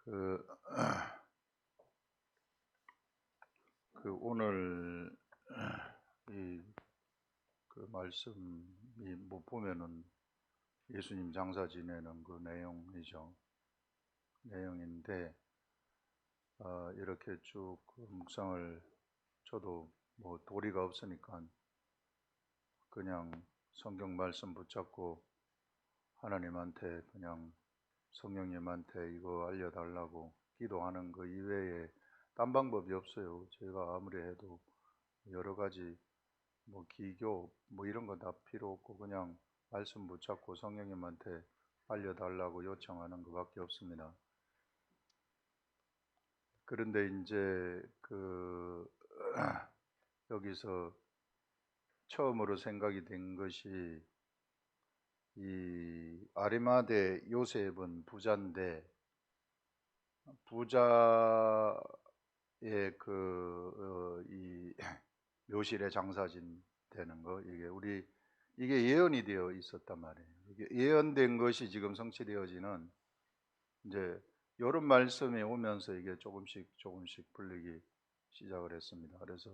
그, 오늘 그 말씀이 뭐 보면은 예수님 장사 지내는 그 내용인데 이렇게 쭉 묵상을 저도 뭐 도리가 없으니까 그냥 성경 말씀 붙잡고 하나님한테 그냥 성령님한테 이거 알려달라고 기도하는 거 이외에 딴 방법이 없어요. 제가 아무리 해도 여러 가지 뭐 기교 뭐 이런 거 다 필요 없고 그냥 말씀 붙잡고 성령님한테 알려달라고 요청하는 것밖에 없습니다. 그런데 이제 여기서 처음으로 생각이 된 것이 이 아리마대 요셉은 부자인데 부자의 이 묘실에 장사진 되는 거 이게 예언이 되어 있었단 말이에요. 이게 예언된 것이 지금 성취되어지는 이제 이런 말씀이 오면서 이게 조금씩 풀리기 시작을 했습니다. 그래서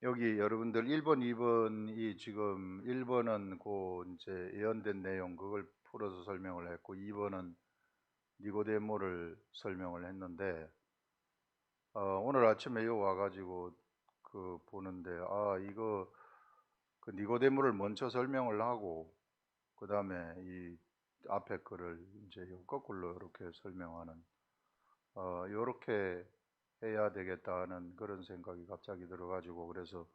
여기 여러분들 1번, 2번이 지금 1번은 그 이제 예언된 내용 그걸 풀어서 설명을 했고 2번은 니고데모를 설명을 했는데 오늘 아침에 여기 와가지고 보는데 이거 그 니고데모를 먼저 설명을 하고 그 다음에 이 앞에 거를 이제 거꾸로 이렇게 설명하는 이렇게 해야 되겠다는 그런 생각이 갑자기 들어가지고 그래서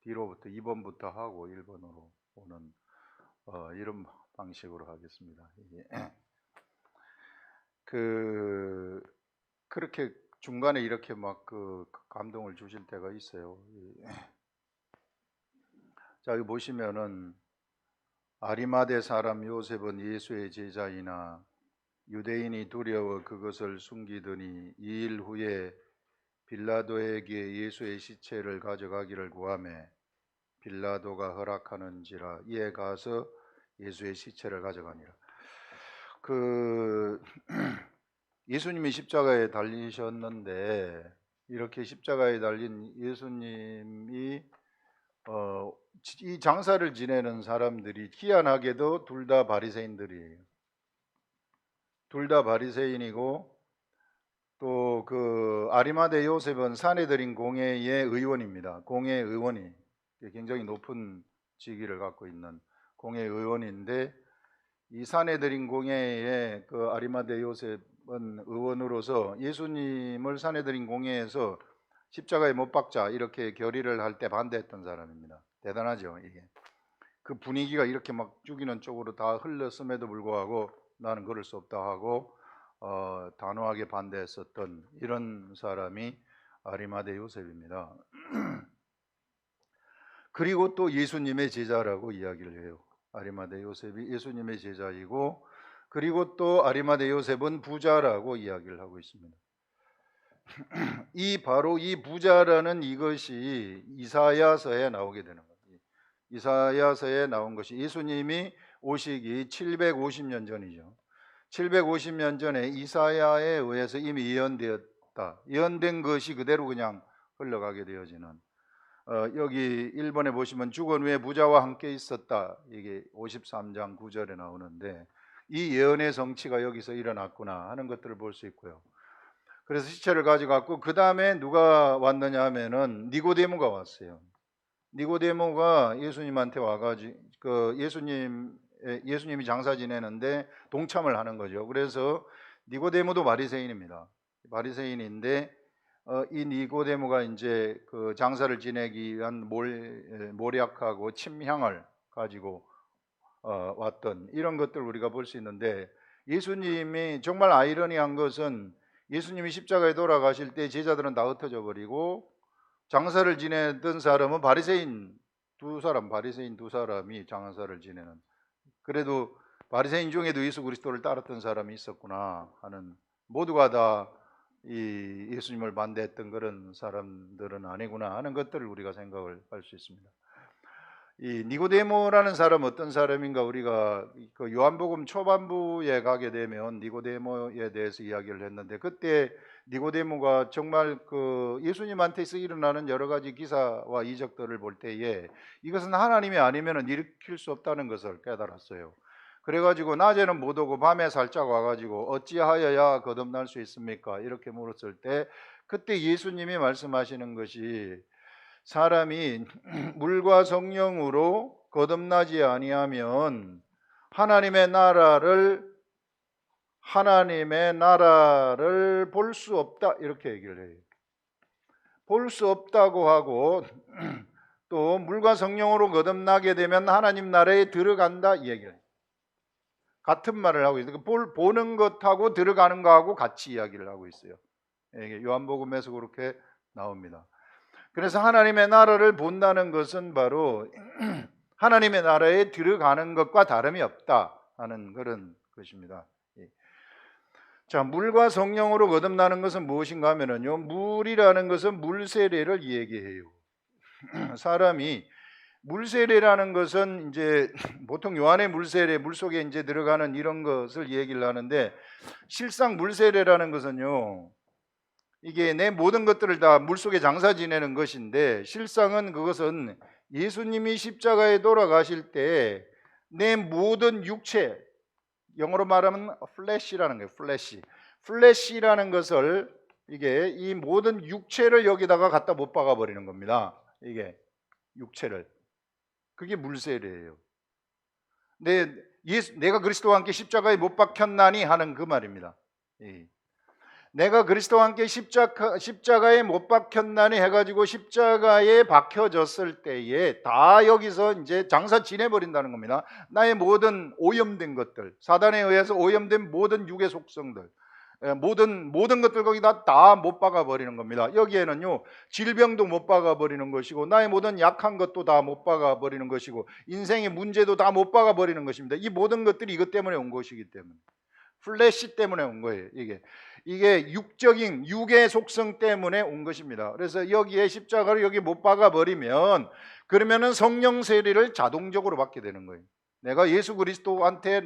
뒤로부터 2번부터 하고 1번으로 오는 이런 방식으로 하겠습니다. 그렇게 중간에 이렇게 막 감동을 주실 때가 있어요. 자, 여기 보시면은 아리마대 사람 요셉은 예수의 제자이나 유대인이 두려워 그것을 숨기더니 2일 후에 빌라도에게 예수의 시체를 가져가기를 구하매 빌라도가 허락하는지라 이에 가서 예수의 시체를 가져가니라. 예수님이 십자가에 달리셨는데 이렇게 십자가에 달린 예수님이 이 장사를 지내는 사람들이 희한하게도 둘 다 바리새인들이에요. 둘 다 바리새인이고 또 아리마대 요셉은 사내들인 공회의 의원입니다. 공회 의원이 굉장히 높은 직위를 갖고 있는 공회 의원인데 이 사내들인 공회의 아리마대 요셉은 의원으로서 예수님을 사내들인 공회에서 십자가에 못 박자 이렇게 결의를 할 때 반대했던 사람입니다. 대단하죠. 이게 그 분위기가 이렇게 막 죽이는 쪽으로 다 흘렀음에도 불구하고 나는 그럴 수 없다 하고 단호하게 반대했었던 이런 사람이 아리마대 요셉입니다. 그리고 또 예수님의 제자라고 이야기를 해요. 아리마대 요셉이 예수님의 제자이고 그리고 또 아리마대 요셉은 부자라고 이야기를 하고 있습니다. 바로 이 부자라는 이것이 이사야서에 나오게 되는 거예요. 이사야서에 나온 것이 예수님이 오시기 750년 전이죠. 750년 전에 이사야에 의해서 이미 예언되었다. 예언된 것이 그대로 그냥 흘러가게 되어지는 여기 1번에 보시면 죽은 후에 부자와 함께 있었다. 이게 53장 9절에 나오는데 이 예언의 성취가 여기서 일어났구나 하는 것들을 볼 수 있고요. 그래서 시체를 가져갔고 그 다음에 누가 왔느냐 하면은 니고데모가 왔어요. 니고데모가 예수님한테 와가지고 예수님이 장사 지내는데 동참을 하는 거죠. 그래서 니고데모도 바리새인입니다. 바리새인인데 이 니고데모가 이제 장사를 지내기 위한 모략하고 침향을 가지고 왔던 이런 것들을 우리가 볼 수 있는데 예수님이 정말 아이러니한 것은 예수님이 십자가에 돌아가실 때 제자들은 다 흩어져 버리고 장사를 지내던 사람은 바리새인 두 사람이 장사를 지내는 그래도 바리새인 중에도 예수 그리스도를 따랐던 사람이 있었구나 하는 모두가 다 이 예수님을 반대했던 그런 사람들은 아니구나 하는 것들을 우리가 생각을 할 수 있습니다. 이 니고데모라는 사람 어떤 사람인가, 우리가 그 요한복음 초반부에 가게 되면 니고데모에 대해서 이야기를 했는데, 그때 니고데모가 정말 그 예수님한테서 일어나는 여러 가지 기사와 이적들을 볼 때에 이것은 하나님이 아니면 일으킬 수 없다는 것을 깨달았어요. 그래가지고 낮에는 못 오고 밤에 살짝 와가지고 어찌하여야 거듭날 수 있습니까? 이렇게 물었을 때 그때 예수님이 말씀하시는 것이, 사람이 물과 성령으로 거듭나지 아니하면 하나님의 나라를 볼 수 없다, 이렇게 얘기를 해요. 볼 수 없다고 하고, 또 물과 성령으로 거듭나게 되면 하나님 나라에 들어간다, 이 얘기를 해요. 같은 말을 하고 있어요. 보는 것하고 들어가는 것하고 같이 이야기를 하고 있어요. 요한복음에서 그렇게 나옵니다. 그래서 하나님의 나라를 본다는 것은 바로 하나님의 나라에 들어가는 것과 다름이 없다 하는 그런 것입니다. 자, 물과 성령으로 거듭나는 것은 무엇인가 하면요, 물이라는 것은 물세례를 얘기해요. 사람이 물세례라는 것은 이제 보통 요한의 물세례, 물속에 이제 들어가는 이런 것을 얘기를 하는데, 실상 물세례라는 것은요, 이게 내 모든 것들을 다 물속에 장사 지내는 것인데, 실상은 그것은 예수님이 십자가에 돌아가실 때 내 모든 육체, 영어로 말하면 flesh라는 거예요. flesh라는 것을, 이게 이 모든 육체를 여기다가 갖다 못 박아 버리는 겁니다. 이게 육체를, 그게 물세례예요. 내가 그리스도와 함께 십자가에 못 박혔나니 하는 그 말입니다. 내가 그리스도와 함께 십자가에 못 박혔나니 해가지고 십자가에 박혀졌을 때에 다 여기서 이제 장사 지내버린다는 겁니다. 나의 모든 오염된 것들, 사단에 의해서 오염된 모든 육의 속성들, 모든 것들 거기다 다 못 박아버리는 겁니다. 여기에는요, 질병도 못 박아버리는 것이고, 나의 모든 약한 것도 다 못 박아버리는 것이고, 인생의 문제도 다 못 박아버리는 것입니다. 이 모든 것들이 이것 때문에 온 것이기 때문에, 플래시 때문에 온 거예요. 이게 육적인 육의 속성 때문에 온 것입니다. 그래서 여기에 십자가를 여기 못 박아버리면, 그러면은 성령 세례를 자동적으로 받게 되는 거예요. 내가 예수 그리스도한테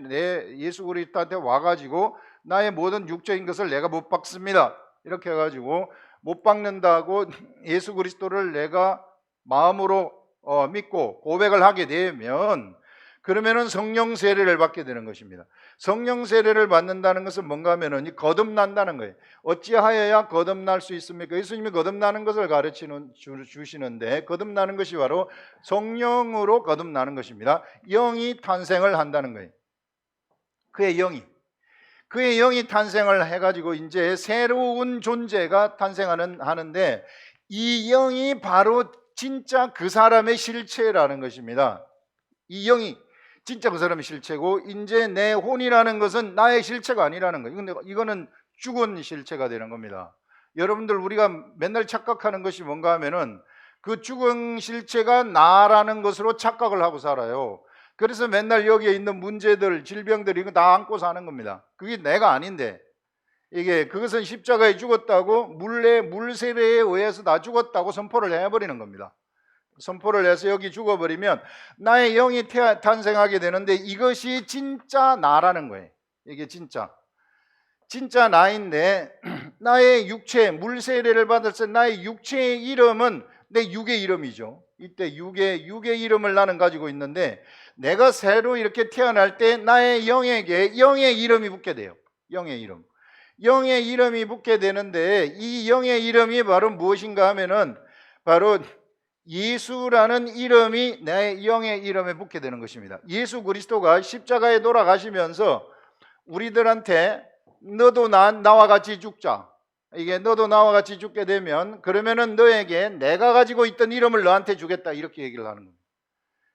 와가지고 나의 모든 육적인 것을 내가 못 박습니다, 이렇게 해가지고 못 박는다고 예수 그리스도를 내가 마음으로 믿고 고백을 하게 되면, 그러면은 성령 세례를 받게 되는 것입니다. 성령 세례를 받는다는 것은 뭔가 하면은 거듭난다는 거예요. 어찌하여야 거듭날 수 있습니까? 예수님이 거듭나는 것을 주시는데, 거듭나는 것이 바로 성령으로 거듭나는 것입니다. 영이 탄생을 한다는 거예요. 그의 영이 탄생을 해가지고 이제 새로운 존재가 하는데, 이 영이 바로 진짜 그 사람의 실체라는 것입니다. 이 영이 진짜 그 사람의 실체고, 이제 내 혼이라는 것은 나의 실체가 아니라는 거예요. 근데 이거는 죽은 실체가 되는 겁니다. 여러분들, 우리가 맨날 착각하는 것이 뭔가 하면은 그 죽은 실체가 나라는 것으로 착각을 하고 살아요. 그래서 맨날 여기에 있는 문제들, 질병들, 이거 다 안고 사는 겁니다. 그게 내가 아닌데, 그것은 십자가에 죽었다고, 물세례에 의해서 다 죽었다고 선포를 해버리는 겁니다. 선포를 해서 여기 죽어버리면 나의 영이 탄생하게 되는데, 이것이 진짜 나라는 거예요. 이게 진짜 나인데, 나의 육체, 물세례를 받았을 때 나의 육체의 이름은 내 육의 이름이죠. 이때 육의 이름을 나는 가지고 있는데, 내가 새로 이렇게 태어날 때 나의 영에게 영의 이름이 붙게 돼요. 영의 이름이 붙게 되는데, 이 영의 이름이 바로 무엇인가 하면은 바로 예수라는 이름이 내 영의 이름에 붙게 되는 것입니다. 예수 그리스도가 십자가에 돌아가시면서 우리들한테 너도 나와 같이 죽자, 너도 나와 같이 죽게 되면 그러면은 너에게 내가 가지고 있던 이름을 너한테 주겠다, 이렇게 얘기를 하는 겁니다.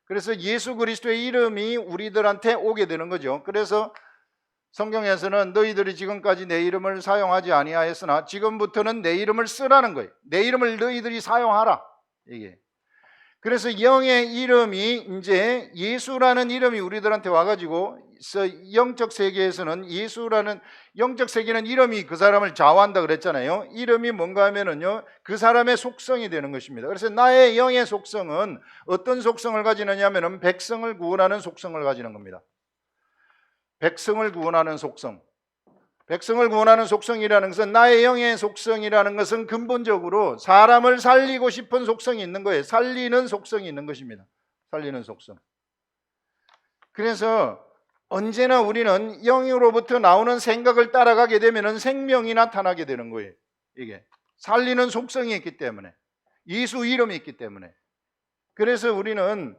그래서 예수 그리스도의 이름이 우리들한테 오게 되는 거죠. 그래서 성경에서는 너희들이 지금까지 내 이름을 사용하지 아니하였으나 지금부터는 내 이름을 쓰라는 거예요. 내 이름을 너희들이 사용하라. 그래서 영의 이름이 이제 예수라는 이름이 우리들한테 와가지고 영적 세계에서는 예수라는 영적 세계는 이름이 그 사람을 좌우한다 그랬잖아요. 이름이 뭔가 하면은요 그 사람의 속성이 되는 것입니다. 그래서 나의 영의 속성은 어떤 속성을 가지느냐 하면은 백성을 구원하는 속성을 가지는 겁니다. 백성을 구원하는 속성. 백성을 구원하는 속성이라는 것은 나의 영의 속성이라는 것은 근본적으로 사람을 살리고 싶은 속성이 있는 거예요. 살리는 속성이 있는 것입니다. 살리는 속성. 그래서 언제나 우리는 영으로부터 나오는 생각을 따라가게 되면 생명이 나타나게 되는 거예요. 이게 살리는 속성이 있기 때문에, 예수 이름이 있기 때문에. 그래서 우리는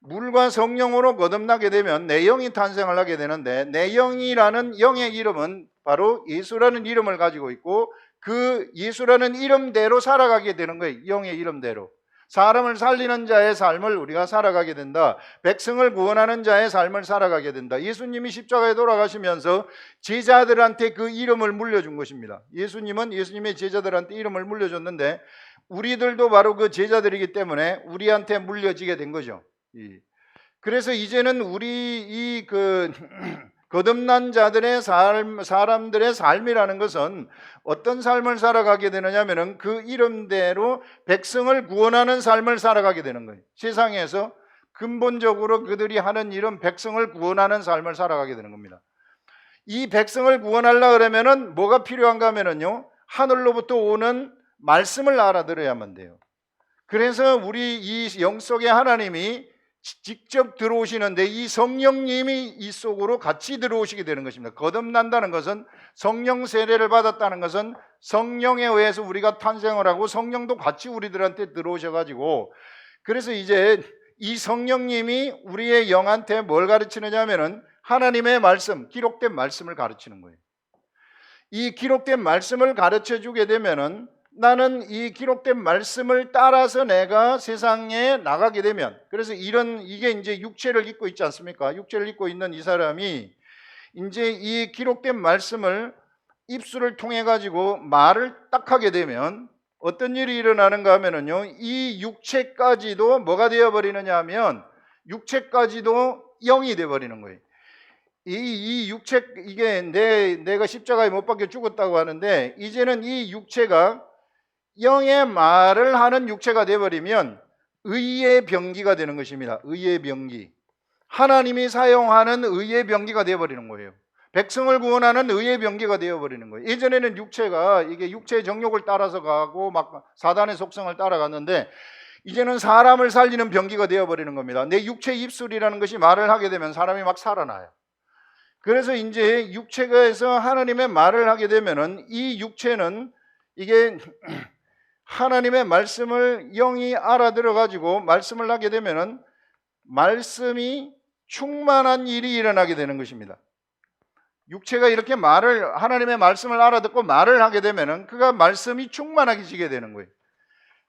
물과 성령으로 거듭나게 되면 내 영이 탄생을 하게 되는데, 내 영이라는 영의 이름은 바로 예수라는 이름을 가지고 있고 그 예수라는 이름대로 살아가게 되는 거예요. 영의 이름대로 사람을 살리는 자의 삶을 우리가 살아가게 된다. 백성을 구원하는 자의 삶을 살아가게 된다. 예수님이 십자가에 돌아가시면서 제자들한테 그 이름을 물려준 것입니다. 예수님은 예수님의 제자들한테 이름을 물려줬는데 우리들도 바로 그 제자들이기 때문에 우리한테 물려지게 된 거죠. 그래서 이제는 우리 거듭난 자들의 삶, 사람들의 삶이라는 것은 어떤 삶을 살아가게 되느냐면은 그 이름대로 백성을 구원하는 삶을 살아가게 되는 거예요. 세상에서 근본적으로 그들이 하는 일은 백성을 구원하는 삶을 살아가게 되는 겁니다. 이 백성을 구원하려 그러면은 뭐가 필요한가 하면은요, 하늘로부터 오는 말씀을 알아들어야만 돼요. 그래서 우리 이 영 속에 하나님이 직접 들어오시는데 이 성령님이 이 속으로 같이 들어오시게 되는 것입니다. 거듭난다는 것은 성령 세례를 받았다는 것은 성령에 의해서 우리가 탄생을 하고 성령도 같이 우리들한테 들어오셔가지고 그래서 이제 이 성령님이 우리의 영한테 뭘 가르치느냐 하면은 하나님의 말씀, 기록된 말씀을 가르치는 거예요. 이 기록된 말씀을 가르쳐 주게 되면은 나는 이 기록된 말씀을 따라서 내가 세상에 나가게 되면, 그래서 이게 이제 육체를 입고 있지 않습니까? 육체를 입고 있는 이 사람이 이제 이 기록된 말씀을 입술을 통해 가지고 말을 딱 하게 되면 어떤 일이 일어나는가 하면은요, 이 육체까지도 뭐가 되어 버리느냐 하면 육체까지도 영이 되어 버리는 거예요. 이 육체, 이게 내가 십자가에 못 박혀 죽었다고 하는데 이제는 이 육체가 영의 말을 하는 육체가 되어버리면 의의 병기가 되는 것입니다. 의의 병기. 하나님이 사용하는 의의 병기가 되어버리는 거예요. 백성을 구원하는 의의 병기가 되어버리는 거예요. 예전에는 육체가 이게 육체의 정욕을 따라서 가고 막 사단의 속성을 따라갔는데 이제는 사람을 살리는 병기가 되어버리는 겁니다. 내 육체 입술이라는 것이 말을 하게 되면 사람이 막 살아나요. 그래서 이제 육체에서 하나님의 말을 하게 되면은 이 육체는 이게 하나님의 말씀을 영이 알아들어 가지고 말씀을 하게 되면은 말씀이 충만한 일이 일어나게 되는 것입니다. 육체가 이렇게 하나님의 말씀을 알아듣고 말을 하게 되면은 그가 말씀이 충만하게 지게 되는 거예요.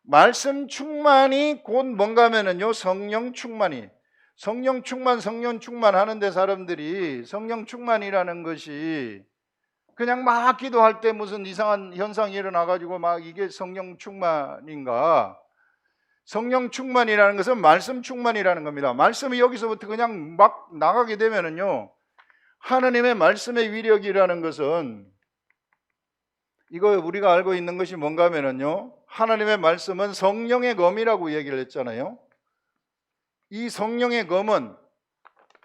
말씀 충만이 곧 뭔가 하면은요, 성령 충만이. 성령 충만 하는데 사람들이 성령 충만이라는 것이 그냥 막 기도할 때 무슨 이상한 현상이 일어나가지고 막 이게 성령 충만인가? 성령 충만이라는 것은 말씀 충만이라는 겁니다. 말씀이 여기서부터 그냥 막 나가게 되면은요, 하나님의 말씀의 위력이라는 것은 이거 우리가 알고 있는 것이 뭔가 하면은요, 하나님의 말씀은 성령의 검이라고 얘기를 했잖아요. 이 성령의 검은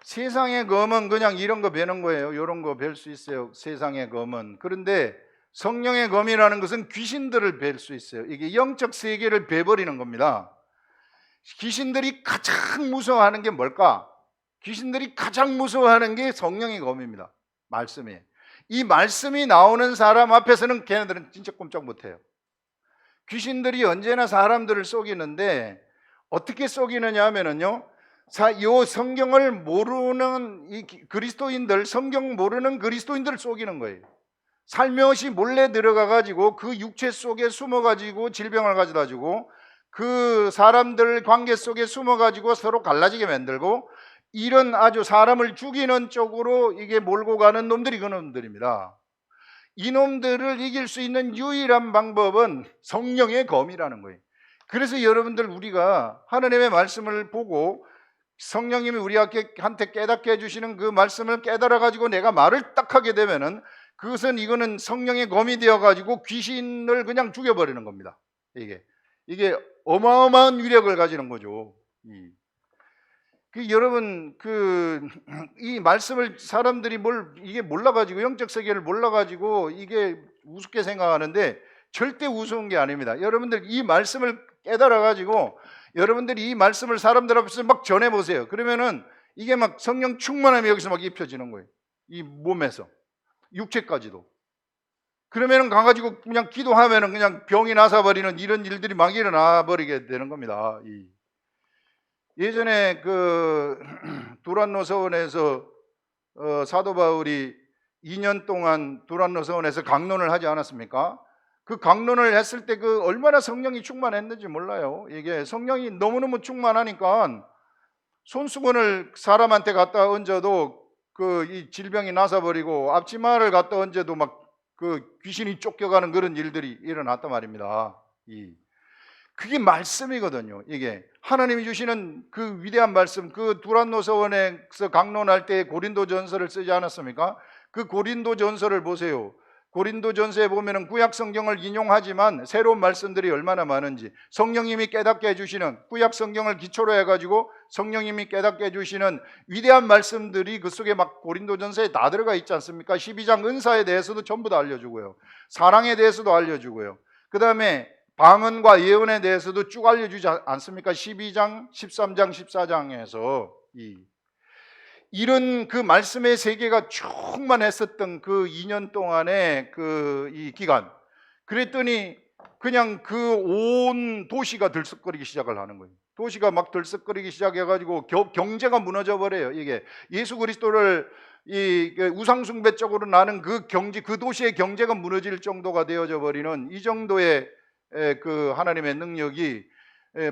세상의 검은 그냥 이런 거 베는 거예요. 이런 거 벨 수 있어요. 세상의 검은. 그런데 성령의 검이라는 것은 귀신들을 벨 수 있어요. 이게 영적 세계를 베버리는 겁니다. 귀신들이 가장 무서워하는 게 뭘까? 귀신들이 가장 무서워하는 게 성령의 검입니다. 말씀이. 이 말씀이 나오는 사람 앞에서는 걔네들은 진짜 꼼짝 못해요. 귀신들이 언제나 사람들을 속이는데 어떻게 속이느냐 하면은요, 이 성경을 모르는 이 그리스도인들, 성경 모르는 그리스도인들을 속이는 거예요. 살며시 몰래 들어가 가지고 그 육체 속에 숨어 가지고 질병을 가져다 주고 그 사람들 관계 속에 숨어 가지고 서로 갈라지게 만들고 이런 아주 사람을 죽이는 쪽으로 이게 몰고 가는 놈들이 그 놈들입니다. 이 놈들을 이길 수 있는 유일한 방법은 성령의 검이라는 거예요. 그래서 여러분들 우리가 하나님의 말씀을 보고 성령님이 우리한테 깨닫게 해주시는 그 말씀을 깨달아 가지고 내가 말을 딱 하게 되면은 그것은 이거는 성령의 검이 되어 가지고 귀신을 그냥 죽여버리는 겁니다. 이게 어마어마한 위력을 가지는 거죠. 여러분 이 말씀을 사람들이 이게 몰라가지고 영적 세계를 몰라가지고 이게 우습게 생각하는데 절대 우스운 게 아닙니다. 여러분들 이 말씀을 깨달아가지고 여러분들이 이 말씀을 사람들 앞에서 막 전해보세요. 그러면은 이게 막 성령 충만함이 여기서 막 입혀지는 거예요. 이 몸에서 육체까지도. 그러면은 가가지고 그냥 기도하면은 그냥 병이 나서버리는 이런 일들이 막 일어나 버리게 되는 겁니다. 예전에 두란노 서원에서 사도 바울이 2년 동안 두란노 서원에서 강론을 하지 않았습니까? 그 강론을 했을 때 얼마나 성령이 충만했는지 몰라요. 이게 성령이 너무너무 충만하니까 손수건을 사람한테 갖다 얹어도 이 질병이 나서버리고 앞치마를 갖다 얹어도 막 귀신이 쫓겨가는 그런 일들이 일어났단 말입니다. 그게 말씀이거든요. 이게 하나님이 주시는 그 위대한 말씀, 두란노 서원에서 강론할 때 고린도전서를 쓰지 않았습니까? 그 고린도전서를 보세요. 고린도전서에 보면은 구약 성경을 인용하지만 새로운 말씀들이 얼마나 많은지, 성령님이 깨닫게 해주시는 구약 성경을 기초로 해가지고 성령님이 깨닫게 해주시는 위대한 말씀들이 그 속에 막 고린도전서에 다 들어가 있지 않습니까? 12장 은사에 대해서도 전부 다 알려주고요, 사랑에 대해서도 알려주고요, 그 다음에 방언과 예언에 대해서도 쭉 알려주지 않습니까? 12장, 13장, 14장에서 이런 그 말씀의 세계가 충만했었던 그 2년 동안의 이 기간, 그랬더니 그냥 온 도시가 들썩거리기 시작을 하는 거예요. 도시가 막 들썩거리기 시작해가지고 경제가 무너져 버려요. 이게 예수 그리스도를 우상 숭배 쪽으로 나는 그 도시의 경제가 무너질 정도가 되어져 버리는 이 정도의 하나님의 능력이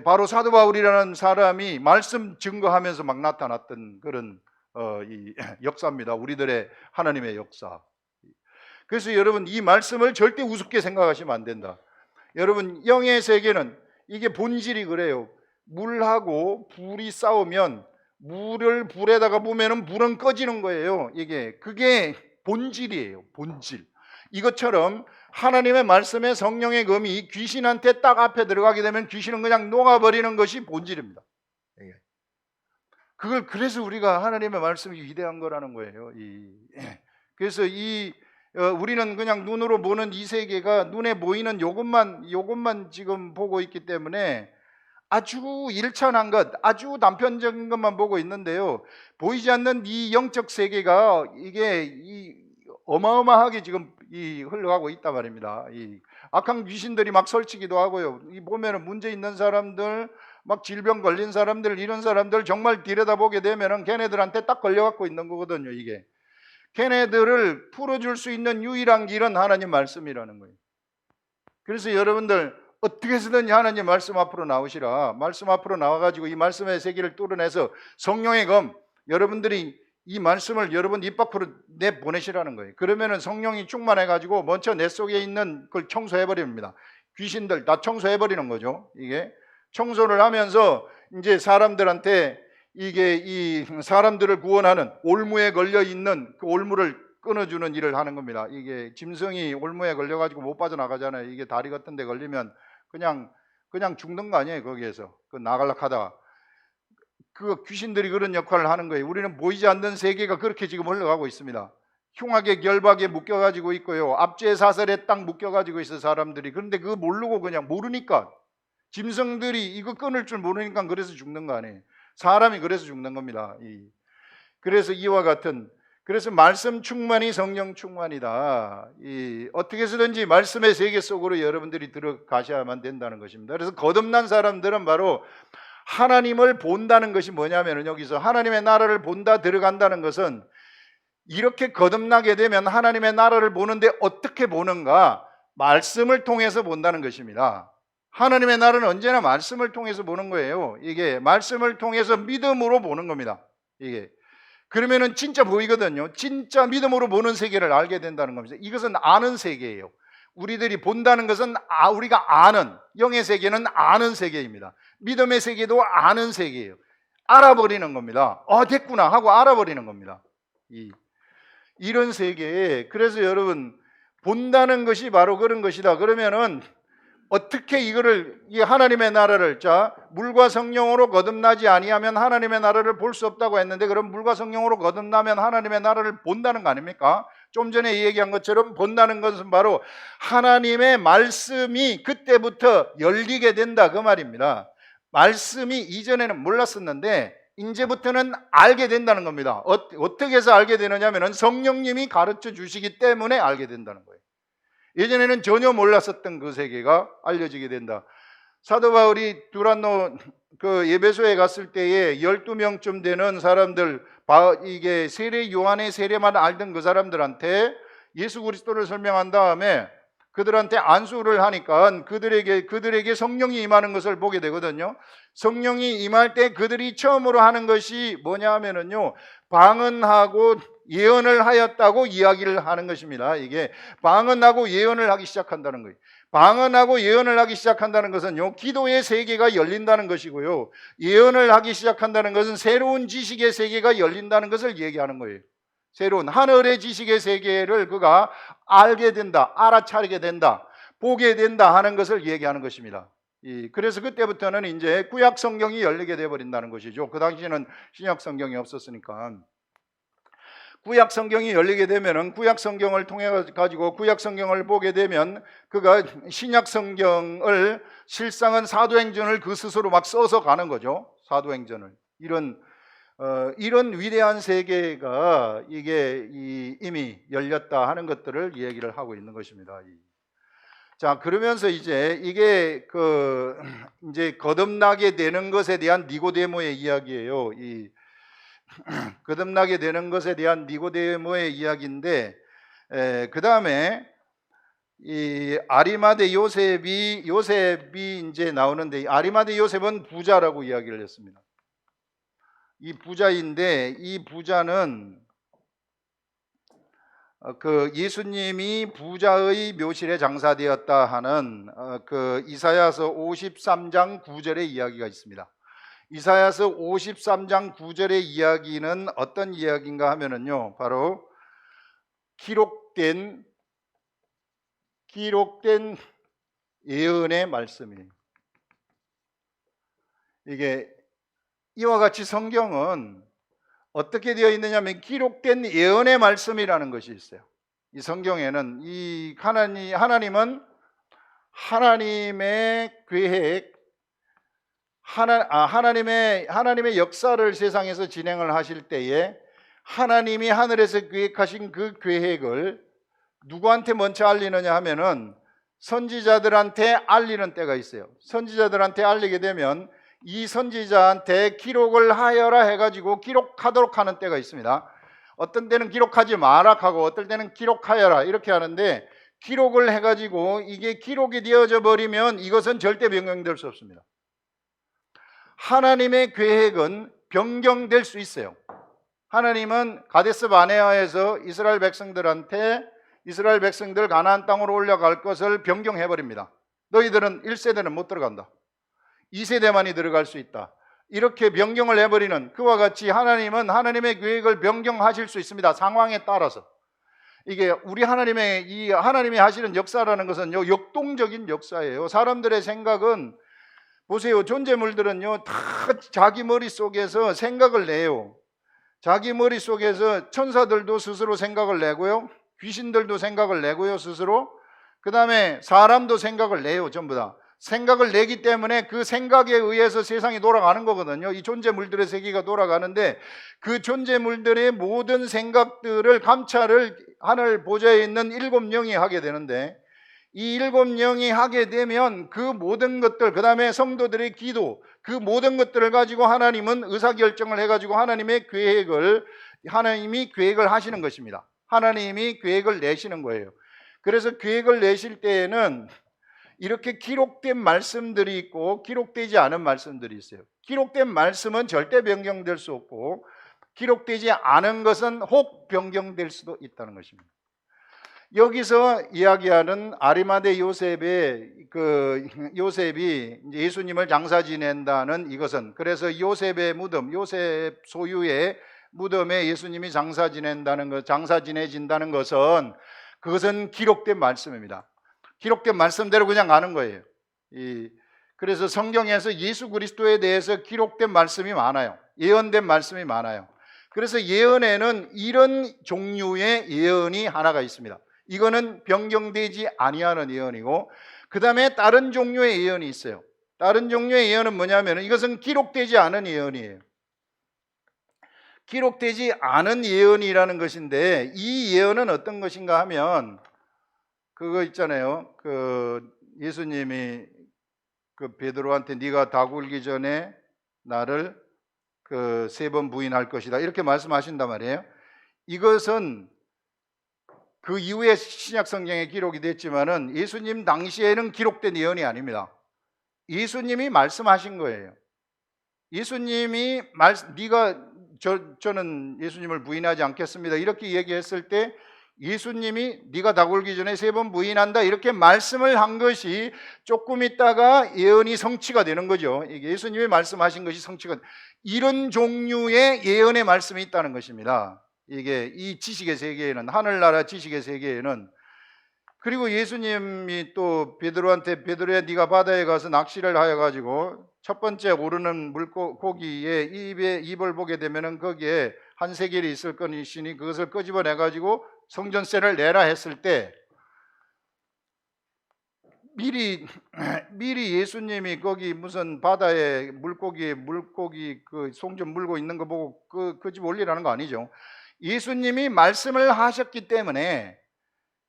바로 사도 바울이라는 사람이 말씀 증거하면서 막 나타났던 그런 이 역사입니다. 우리들의 하나님의 역사. 그래서 여러분 이 말씀을 절대 우습게 생각하시면 안 된다. 여러분 영의 세계는 이게 본질이 그래요. 물하고 불이 싸우면 물을 불에다가 보면은 불은 꺼지는 거예요. 그게 본질이에요. 본질. 이것처럼 하나님의 말씀에 성령의 검이 귀신한테 딱 앞에 들어가게 되면 귀신은 그냥 녹아버리는 것이 본질입니다. 그래서 우리가 하나님의 말씀이 위대한 거라는 거예요. 그래서 우리는 그냥 눈으로 보는 이 세계가 눈에 보이는 요것만 지금 보고 있기 때문에 아주 일천한 것, 아주 단편적인 것만 보고 있는데요, 보이지 않는 이 영적 세계가 이게 어마어마하게 지금 흘러가고 있단 말입니다. 악한 귀신들이 막 설치기도 하고요. 보면은 문제 있는 사람들, 막 질병 걸린 사람들, 이런 사람들 정말 들여다보게 되면은 걔네들한테 딱 걸려갖고 있는 거거든요. 걔네들을 풀어줄 수 있는 유일한 길은 하나님 말씀이라는 거예요. 그래서 여러분들 어떻게 해서든지 하나님 말씀 앞으로 나오시라. 말씀 앞으로 나와가지고 이 말씀의 세계를 뚫어내서 성령의 검, 여러분들이 이 말씀을 여러분 입 밖으로 내보내시라는 거예요. 그러면은 성령이 충만해가지고 먼저 내 속에 있는 걸 청소해버립니다. 귀신들 다 청소해버리는 거죠. 청소를 하면서 이제 사람들한테 이 사람들을 구원하는 올무에 걸려 있는 그 올무를 끊어주는 일을 하는 겁니다. 짐승이 올무에 걸려가지고 못 빠져나가잖아요. 다리 같은 데 걸리면 그냥 죽는 거 아니에요. 거기에서 나가려고 하다가 귀신들이 그런 역할을 하는 거예요. 우리는 보이지 않는 세계가 그렇게 지금 흘러가고 있습니다. 흉악의 결박에 묶여가지고 있고요, 압제 사설에 딱 묶여가지고 있어 사람들이. 그런데 그거 모르고 그냥 모르니까, 짐승들이 이거 끊을 줄 모르니까 그래서 죽는 거 아니에요. 사람이 그래서 죽는 겁니다. 그래서 이와 같은, 그래서 말씀 충만이 성령 충만이다. 어떻게 해서든지 말씀의 세계 속으로 여러분들이 들어가셔야만 된다는 것입니다. 그래서 거듭난 사람들은 바로 하나님을 본다는 것이 뭐냐면, 여기서 하나님의 나라를 본다, 들어간다는 것은 이렇게 거듭나게 되면 하나님의 나라를 보는데 어떻게 보는가? 말씀을 통해서 본다는 것입니다. 하나님의 나라는 언제나 말씀을 통해서 보는 거예요. 말씀을 통해서 믿음으로 보는 겁니다. 그러면은 진짜 보이거든요. 진짜 믿음으로 보는 세계를 알게 된다는 겁니다. 이것은 아는 세계예요. 우리들이 본다는 것은 우리가 아는, 영의 세계는 아는 세계입니다. 믿음의 세계도 아는 세계예요. 알아버리는 겁니다. 됐구나 하고 알아버리는 겁니다. 이런 세계에, 그래서 여러분, 본다는 것이 바로 그런 것이다. 그러면은 어떻게 이거를, 이 하나님의 나라를, 자, 물과 성령으로 거듭나지 아니하면 하나님의 나라를 볼 수 없다고 했는데, 그럼 물과 성령으로 거듭나면 하나님의 나라를 본다는 거 아닙니까? 좀 전에 얘기한 것처럼 본다는 것은 바로 하나님의 말씀이 그때부터 열리게 된다, 그 말입니다. 말씀이 이전에는 몰랐었는데 이제부터는 알게 된다는 겁니다. 어떻게 해서 알게 되느냐면 성령님이 가르쳐 주시기 때문에 알게 된다는 거예요. 예전에는 전혀 몰랐었던 그 세계가 알려지게 된다. 사도 바울이 두란노 그 예배소에 갔을 때에 12명쯤 되는 사람들, 이게 세례 요한의 세례만 알던 그 사람들한테 예수 그리스도를 설명한 다음에 그들한테 안수를 하니까 그들에게 성령이 임하는 것을 보게 되거든요. 성령이 임할 때 그들이 처음으로 하는 것이 뭐냐 하면은요, 방언하고 예언을 하였다고 이야기를 하는 것입니다. 이게 방언하고 예언을 하기 시작한다는 거예요. 방언하고 예언을 하기 시작한다는 것은요, 기도의 세계가 열린다는 것이고요, 예언을 하기 시작한다는 것은 새로운 지식의 세계가 열린다는 것을 얘기하는 거예요. 새로운 하늘의 지식의 세계를 그가 알게 된다, 알아차리게 된다, 보게 된다 하는 것을 얘기하는 것입니다. 그래서 그때부터는 이제 구약 성경이 열리게 되어버린다는 것이죠. 그 당시에는 신약 성경이 없었으니까. 구약 성경이 열리게 되면은 구약 성경을 통해 가지고 구약 성경을 보게 되면 그가 신약 성경을, 실상은 사도행전을 그 스스로 막 써서 가는 거죠. 사도행전을. 이런 위대한 세계가 이게 이미 열렸다 하는 것들을 얘기를 하고 있는 것입니다. 자, 그러면서 이제 이게 이제 거듭나게 되는 것에 대한 니고데모의 이야기예요. 거듭나게 되는 것에 대한 니고데모의 이야기인데, 그 다음에 이 아리마대 요셉이 이제 나오는데, 아리마대 요셉은 부자라고 이야기를 했습니다. 이 부자인데, 이 부자는 그 예수님이 부자의 묘실에 장사되었다 하는 그 이사야서 53장 9절의 이야기가 있습니다. 이사야서 53장 9절의 이야기는 어떤 이야기인가 하면은요, 바로 기록된 예언의 말씀이에요. 이게 이와 같이 성경은 어떻게 되어 있느냐면 기록된 예언의 말씀이라는 것이 있어요. 이 성경에는 이 하나님은 하나님의 계획, 하나님의 역사를 세상에서 진행을 하실 때에 하나님이 하늘에서 계획하신 그 계획을 누구한테 먼저 알리느냐 하면은 선지자들한테 알리는 때가 있어요. 선지자들한테 알리게 되면 이 선지자한테 기록을 하여라 해가지고 기록하도록 하는 때가 있습니다. 어떤 때는 기록하지 마라 하고 어떨 때는 기록하여라 이렇게 하는데, 기록을 해가지고 이게 기록이 되어져 버리면 이것은 절대 변경될 수 없습니다. 하나님의 계획은 변경될 수 있어요. 하나님은 가데스 바네아에서 이스라엘 백성들 가나안 땅으로 올라갈 것을 변경해 버립니다. 너희들은 1세대는 못 들어간다, 2세대만이 들어갈 수 있다, 이렇게 변경을 해버리는, 그와 같이 하나님은 하나님의 계획을 변경하실 수 있습니다. 상황에 따라서. 이게 하나님이 하시는 역사라는 것은 역동적인 역사예요. 사람들의 생각은, 보세요, 존재물들은요 다 자기 머릿속에서 생각을 내요. 자기 머릿속에서 천사들도 스스로 생각을 내고요, 귀신들도 생각을 내고요, 스스로. 그 다음에 사람도 생각을 내요. 전부 다 생각을 내기 때문에 그 생각에 의해서 세상이 돌아가는 거거든요. 이 존재물들의 세계가 돌아가는데, 그 존재물들의 모든 생각들을 감찰을 하늘 보좌에 있는 7영이 하게 되는데, 이 7영이 하게 되면 그 모든 것들, 그 다음에 성도들의 기도, 그 모든 것들을 가지고 하나님은 의사결정을 해가지고 하나님이 계획을 하시는 것입니다. 하나님이 계획을 내시는 거예요. 그래서 계획을 내실 때에는 이렇게 기록된 말씀들이 있고 기록되지 않은 말씀들이 있어요. 기록된 말씀은 절대 변경될 수 없고, 기록되지 않은 것은 혹 변경될 수도 있다는 것입니다. 여기서 이야기하는 아리마대 요셉이 이제 예수님을 장사 지낸다는 이것은, 그래서 요셉의 무덤, 요셉 소유의 무덤에 예수님이 장사 지내진다는 것은, 그것은 기록된 말씀입니다. 기록된 말씀대로 그냥 가는 거예요. 그래서 성경에서 예수 그리스도에 대해서 기록된 말씀이 많아요. 예언된 말씀이 많아요. 그래서 예언에는 이런 종류의 예언이 하나가 있습니다. 이거는 변경되지 아니하는 예언이고, 그 다음에 다른 종류의 예언이 있어요. 다른 종류의 예언은 뭐냐면 이것은 기록되지 않은 예언이에요. 기록되지 않은 예언이라는 것인데, 이 예언은 어떤 것인가 하면 그거 있잖아요. 예수님이 베드로한테 네가 다 굴기 전에 나를 3번 부인할 것이다, 이렇게 말씀하신단 말이에요. 이것은 그 이후에 신약 성경에 기록이 됐지만은 예수님 당시에는 기록된 예언이 아닙니다. 예수님이 말씀하신 거예요. 예수님이 저는 예수님을 부인하지 않겠습니다, 이렇게 얘기했을 때 예수님이 네가 다 굴기 전에 3번 부인한다, 이렇게 말씀을 한 것이 조금 있다가 예언이 성취가 되는 거죠. 이게 예수님이 말씀하신 것이 성취가, 이런 종류의 예언의 말씀이 있다는 것입니다. 이게 이 지식의 세계에는, 하늘나라 지식의 세계에는. 그리고 예수님이 또 베드로야 네가 바다에 가서 낚시를 하여 가지고 첫 번째 오르는 물고기에 입을 보게 되면은 거기에 한 세겔이 있을 것이니 그것을 끄집어내 가지고 성전세를 내라 했을 때, 미리 예수님이 거기 무슨 바다에 물고기 그 송전 물고 있는 거 보고 그 집 올리라는 거 아니죠. 예수님이 말씀을 하셨기 때문에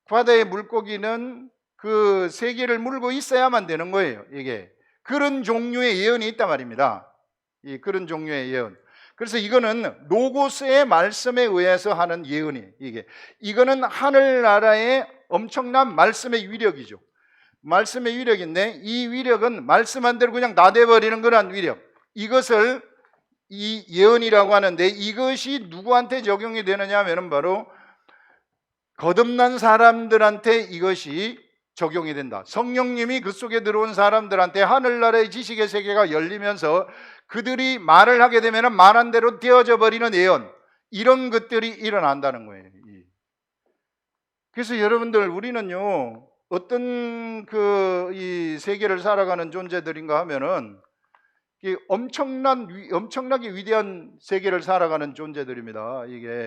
바다의 물고기는 그 세계를 물고 있어야만 되는 거예요. 이게 그런 종류의 예언이 있단 말입니다. 그런 종류의 예언. 그래서 이거는 로고스의 말씀에 의해서 하는 예언이, 이거는 하늘나라의 엄청난 말씀의 위력이죠. 말씀의 위력인데, 이 위력은 말씀한 대로 그냥 나대버리는 그런 위력, 이것을 이 예언이라고 하는데, 이것이 누구한테 적용이 되느냐 하면 바로 거듭난 사람들한테 이것이 적용이 된다. 성령님이 그 속에 들어온 사람들한테 하늘나라의 지식의 세계가 열리면서 그들이 말을 하게 되면 말한 대로 되어져 버리는 예언, 이런 것들이 일어난다는 거예요. 그래서 여러분들, 우리는요 어떤 이 세계를 살아가는 존재들인가 하면은 엄청나게 위대한 세계를 살아가는 존재들입니다.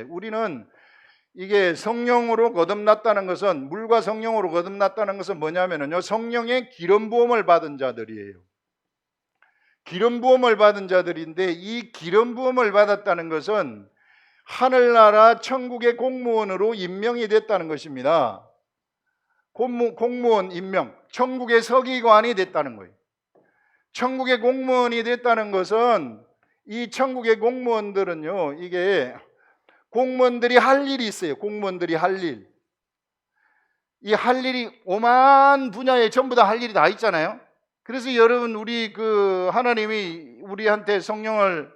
우리는 성령으로 거듭났다는 것은, 물과 성령으로 거듭났다는 것은 뭐냐면요, 성령의 기름 부음을 받은 자들이에요. 기름 부음을 받은 자들인데, 이 기름 부음을 받았다는 것은 하늘나라 천국의 공무원으로 임명이 됐다는 것입니다. 공무원 임명, 천국의 서기관이 됐다는 거예요. 천국의 공무원이 됐다는 것은, 이 천국의 공무원들은요, 공무원들이 할 일이 있어요. 공무원들이 할 일. 이 할 일이 오만 분야에 전부 다 할 일이 다 있잖아요. 그래서 여러분, 하나님이 우리한테 성령을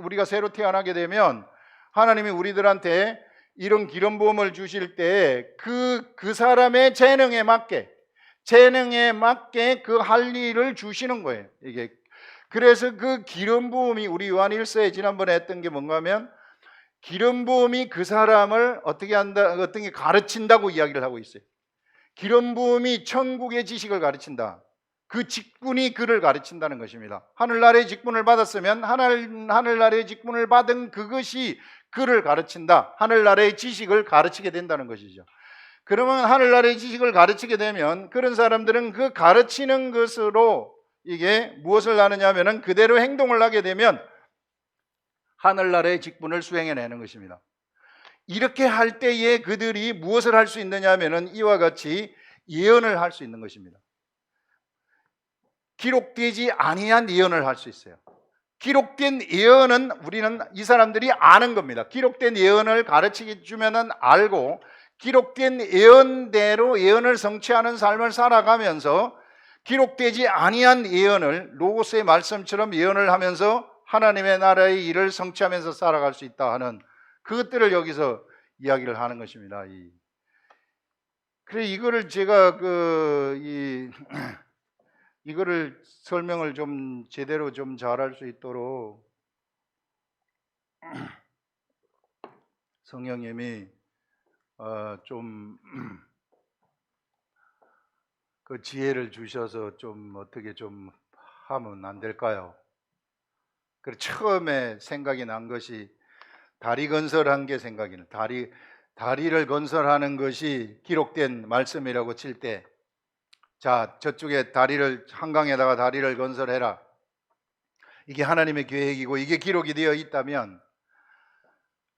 우리가 새로 태어나게 되면 하나님이 우리들한테 이런 기름 부음을 주실 때 그 사람의 재능에 맞게 그 할 일을 주시는 거예요. 그래서 그 기름 부음이, 우리 요한일서에 지난번에 했던 게 뭔가 하면, 기름 부음이 그 사람을 어떻게 가르친다고 이야기를 하고 있어요. 기름 부음이 천국의 지식을 가르친다. 그 직분이 그를 가르친다는 것입니다. 하늘나라의 직분을 받았으면 하늘나라의 직분을 받은 그것이 그를 가르친다. 하늘나라의 지식을 가르치게 된다는 것이죠. 그러면 하늘나라의 지식을 가르치게 되면 그런 사람들은 그 가르치는 것으로 무엇을 하느냐 하면, 그대로 행동을 하게 되면 하늘나라의 직분을 수행해내는 것입니다. 이렇게 할 때에 그들이 무엇을 할 수 있느냐 하면 이와 같이 예언을 할 수 있는 것입니다. 기록되지 아니한 예언을 할 수 있어요. 기록된 예언은 우리는 이 사람들이 아는 겁니다. 기록된 예언을 가르치게 주면은 알고, 기록된 예언대로 예언을 성취하는 삶을 살아가면서 기록되지 아니한 예언을 로고스의 말씀처럼 예언을 하면서 하나님의 나라의 일을 성취하면서 살아갈 수 있다 하는 그것들을 여기서 이야기를 하는 것입니다. 그래 이거를 제가 이거를 설명을 좀 제대로 좀 잘할 수 있도록 성령님이 좀 그 지혜를 주셔서 좀 어떻게 좀 하면 안 될까요? 그래 처음에 생각이 난 것이 다리 건설한 게 생각이 나. 다리를 건설하는 것이 기록된 말씀이라고 칠 때, 자 저쪽에 다리를 한강에다가 다리를 건설해라. 이게 하나님의 계획이고 이게 기록이 되어 있다면,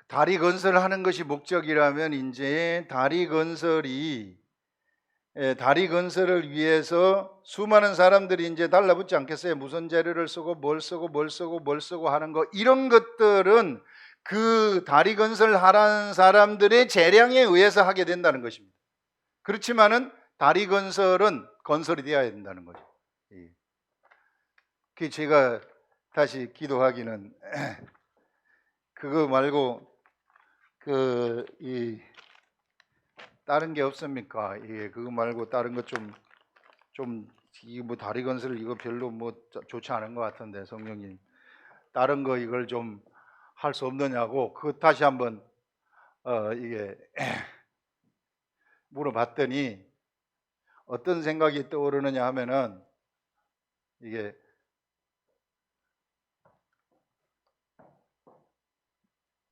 다리 건설하는 것이 목적이라면 이제 다리 건설을 위해서 수많은 사람들이 이제 달라붙지 않겠어요? 무슨 재료를 쓰고 뭘 쓰고 하는 거, 이런 것들은 그 다리 건설하라는 사람들의 재량에 의해서 하게 된다는 것입니다. 그렇지만은 다리 건설은 건설이 되어야 된다는 거죠. 그 제가 다시 기도하기는 그거 말고 다른 게 없습니까? 그거 말고 다른 것 이게 뭐 다리 건설 이거 별로 뭐 좋지 않은 것 같은데 성령님 다른 거 이걸 좀 할 수 없느냐고 그 다시 한번 이게 물어봤더니 어떤 생각이 떠오르느냐 하면은 이게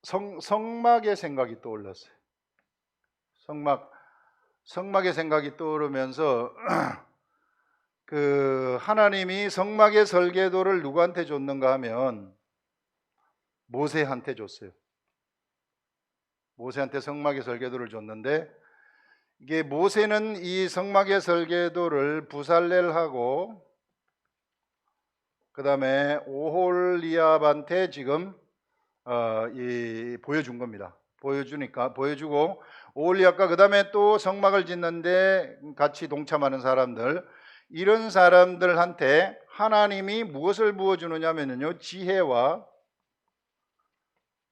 성막의 생각이 떠올랐어요. 성막의 생각이 떠오르면서 그 하나님이 성막의 설계도를 누구한테 줬는가 하면 모세한테 줬어요. 모세한테 성막의 설계도를 줬는데, 이게 모세는 이 성막의 설계도를 부살렐하고 그 다음에 오홀리압한테 지금 보여준 겁니다. 보여주고 오홀리압과 그 다음에 또 성막을 짓는데 같이 동참하는 사람들, 이런 사람들한테 하나님이 무엇을 부어주느냐면요, 지혜와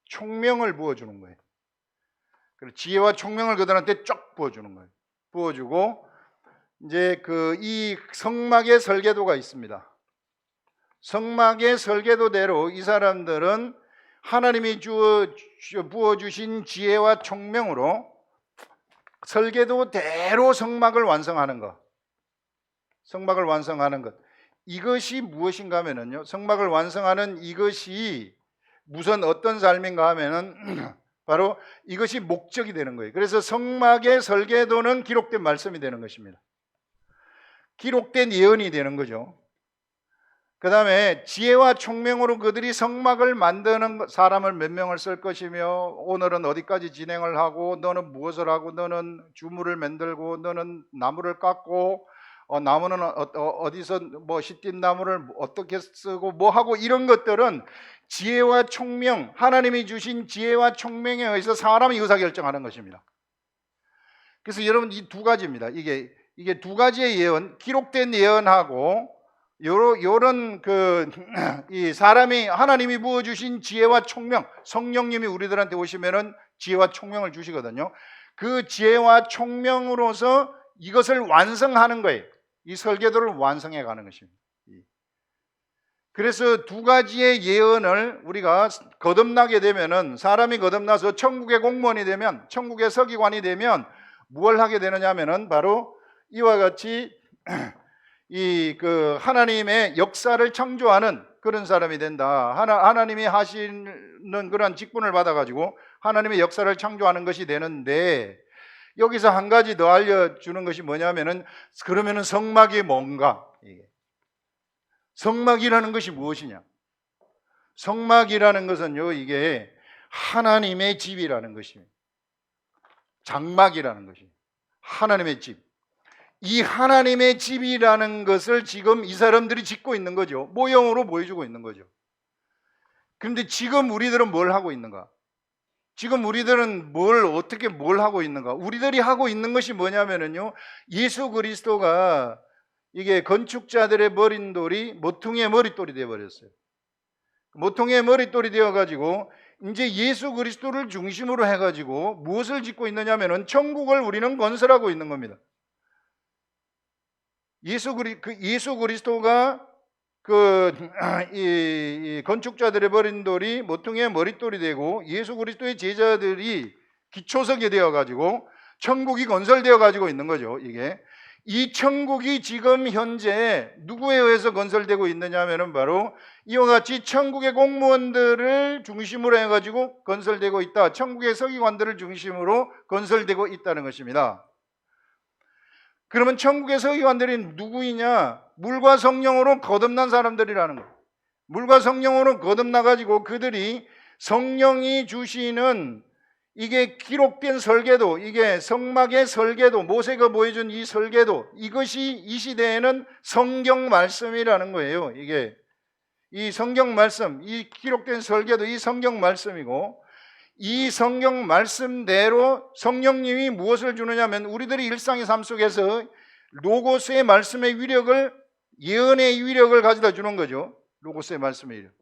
총명을 부어주는 거예요. 지혜와 총명을 그들한테 쫙 부어주는 거예요. 부어주고 이제 이 성막의 설계도가 있습니다. 성막의 설계도대로 이 사람들은 하나님이 부어주신 지혜와 총명으로 설계도대로 성막을 완성하는 것. 성막을 완성하는 것. 이것이 무엇인가 하면요, 성막을 완성하는 이것이 무슨 어떤 삶인가 하면은 바로 이것이 목적이 되는 거예요. 그래서 성막의 설계도는 기록된 말씀이 되는 것입니다. 기록된 예언이 되는 거죠. 그 다음에 지혜와 총명으로 그들이 성막을 만드는 사람을 몇 명을 쓸 것이며, 오늘은 어디까지 진행을 하고, 너는 무엇을 하고, 너는 주물을 만들고, 너는 나무를 깎고, 나무는 어디서 뭐 시띠 나무를 어떻게 쓰고 뭐 하고, 이런 것들은 지혜와 총명, 하나님이 주신 지혜와 총명에 의해서 사람이 의사결정하는 것입니다. 그래서 여러분 이 두 가지입니다. 이게 두 가지의 예언, 기록된 예언하고 요런 이 사람이 하나님이 부어주신 지혜와 총명, 성령님이 우리들한테 오시면은 지혜와 총명을 주시거든요. 그 지혜와 총명으로서 이것을 완성하는 거예요. 이 설계도를 완성해 가는 것입니다. 그래서 두 가지의 예언을 우리가 거듭나게 되면은, 사람이 거듭나서 천국의 공무원이 되면, 천국의 서기관이 되면 무엇을 하게 되느냐 하면은 바로 이와 같이 하나님의 역사를 창조하는 그런 사람이 된다. 하나님이 하시는 그런 직분을 받아가지고 하나님의 역사를 창조하는 것이 되는데, 여기서 한 가지 더 알려주는 것이 뭐냐면은, 그러면은 성막이 뭔가? 성막이라는 것이 무엇이냐? 성막이라는 것은요, 이게 하나님의 집이라는 것입니다. 장막이라는 것이 하나님의 집. 이 하나님의 집이라는 것을 지금 이 사람들이 짓고 있는 거죠. 모형으로 보여주고 있는 거죠. 그런데 지금 우리들은 뭘 하고 있는가? 지금 우리들은 어떻게 하고 있는가? 우리들이 하고 있는 것이 뭐냐면요, 예수 그리스도가 이게 건축자들의 머릿돌이 모퉁이의 머릿돌이 되어버렸어요. 모퉁이의 머릿돌이 되어가지고 이제 예수 그리스도를 중심으로 해가지고 무엇을 짓고 있느냐면은 천국을 우리는 건설하고 있는 겁니다. 예수 그리스도가 이 건축자들의 버린 돌이 모퉁이의 머릿돌이 되고 예수 그리스도의 제자들이 기초석이 되어 가지고 천국이 건설되어 가지고 있는 거죠. 이게 이 천국이 지금 현재 누구에 의해서 건설되고 있느냐 하면은 바로 이와 같이 천국의 공무원들을 중심으로 해 가지고 건설되고 있다. 천국의 서기관들을 중심으로 건설되고 있다는 것입니다. 그러면 천국의 서기관들이 누구이냐? 물과 성령으로 거듭난 사람들이라는 거예요. 물과 성령으로 거듭나 가지고 그들이 성령이 주시는 이게 기록된 설계도, 이게 성막의 설계도, 모세가 보여준 이 설계도, 이것이 이 시대에는 성경 말씀이라는 거예요. 이게 이 성경 말씀, 이 기록된 설계도, 이 성경 말씀이고, 이 성경 말씀대로 성령님이 무엇을 주느냐면 우리들의 일상의 삶 속에서 로고스의 말씀의 위력을, 예언의 위력을 가져다 주는 거죠. 로고스의 말씀의 위력.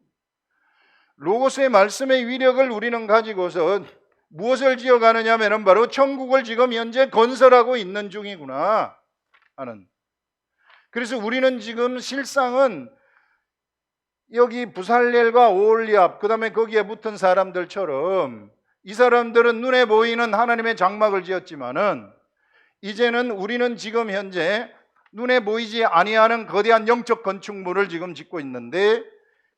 로고스의 말씀의 위력을 우리는 가지고서 무엇을 지어가느냐 하면 바로 천국을 지금 현재 건설하고 있는 중이구나 하는. 그래서 우리는 지금 실상은 여기 부살렐과 오홀리압, 그 다음에 거기에 붙은 사람들처럼 이 사람들은 눈에 보이는 하나님의 장막을 지었지만은 이제는 우리는 지금 현재 눈에 보이지 아니하는 거대한 영적 건축물을 지금 짓고 있는데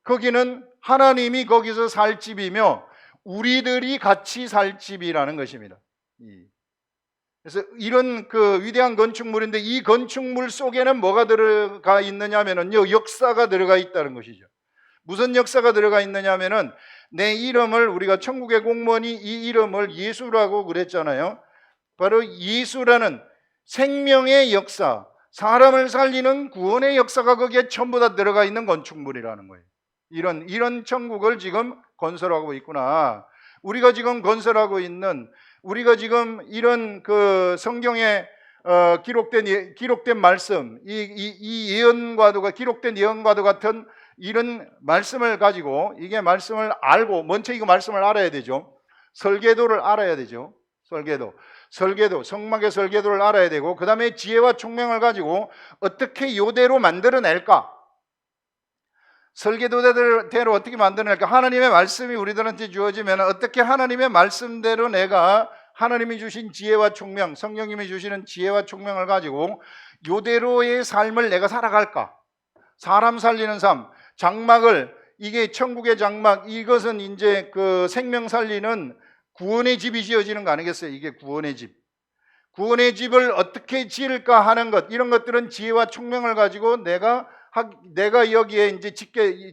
거기는 하나님이 거기서 살 집이며 우리들이 같이 살 집이라는 것입니다. 그래서 이런 위대한 건축물인데 이 건축물 속에는 뭐가 들어가 있느냐 하면은요, 역사가 들어가 있다는 것이죠. 무슨 역사가 들어가 있느냐 하면은 내 이름을, 우리가 천국의 공무원이 이 이름을 예수라고 그랬잖아요. 바로 예수라는 생명의 역사, 사람을 살리는 구원의 역사가 거기에 전부 다 들어가 있는 건축물이라는 거예요. 이런 천국을 지금 건설하고 있구나. 우리가 지금 건설하고 있는, 우리가 지금 이런 성경에 기록된 말씀, 이 예언과도, 기록된 예언과도 같은 이런 말씀을 가지고, 이게 말씀을 알고, 먼저 이거 말씀을 알아야 되죠. 설계도를 알아야 되죠. 설계도, 성막의 설계도를 알아야 되고, 그 다음에 지혜와 총명을 가지고 어떻게 이대로 만들어낼까? 설계도대로 어떻게 만들어낼까? 하나님의 말씀이 우리들한테 주어지면 어떻게 하나님의 말씀대로 내가 하나님이 주신 지혜와 총명, 성령님이 주시는 지혜와 총명을 가지고 이대로의 삶을 내가 살아갈까? 사람 살리는 삶, 장막을, 이게 천국의 장막, 이것은 이제 생명 살리는 구원의 집이 지어지는 거 아니겠어요? 이게 구원의 집. 구원의 집을 어떻게 지을까 하는 것, 이런 것들은 지혜와 총명을 가지고 내가 여기에 이제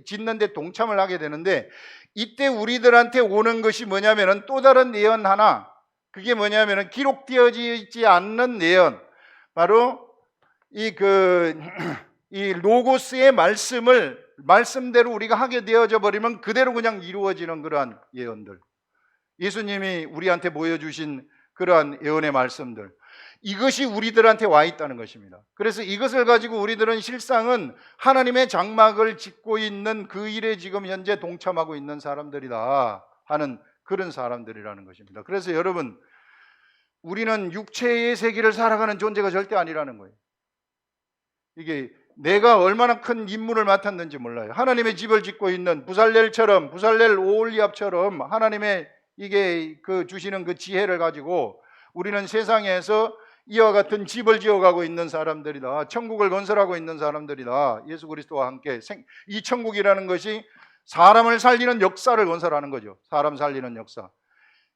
짓는데 동참을 하게 되는데, 이때 우리들한테 오는 것이 뭐냐면은 또 다른 예언 하나, 그게 뭐냐면은 기록되어지지 않는 예언, 바로 이 로고스의 말씀대로 우리가 하게 되어져 버리면 그대로 그냥 이루어지는 그러한 예언들, 예수님이 우리한테 보여주신 그러한 예언의 말씀들, 이것이 우리들한테 와 있다는 것입니다. 그래서 이것을 가지고 우리들은 실상은 하나님의 장막을 짓고 있는 그 일에 지금 현재 동참하고 있는 사람들이다 하는 그런 사람들이라는 것입니다. 그래서 여러분, 우리는 육체의 세계를 살아가는 존재가 절대 아니라는 거예요. 이게 내가 얼마나 큰 임무를 맡았는지 몰라요. 하나님의 집을 짓고 있는 부살렐 오홀리압처럼 하나님의 이게 주시는 그 지혜를 가지고 우리는 세상에서 이와 같은 집을 지어가고 있는 사람들이다. 천국을 건설하고 있는 사람들이다. 예수 그리스도와 함께 이 천국이라는 것이 사람을 살리는 역사를 건설하는 거죠. 사람 살리는 역사.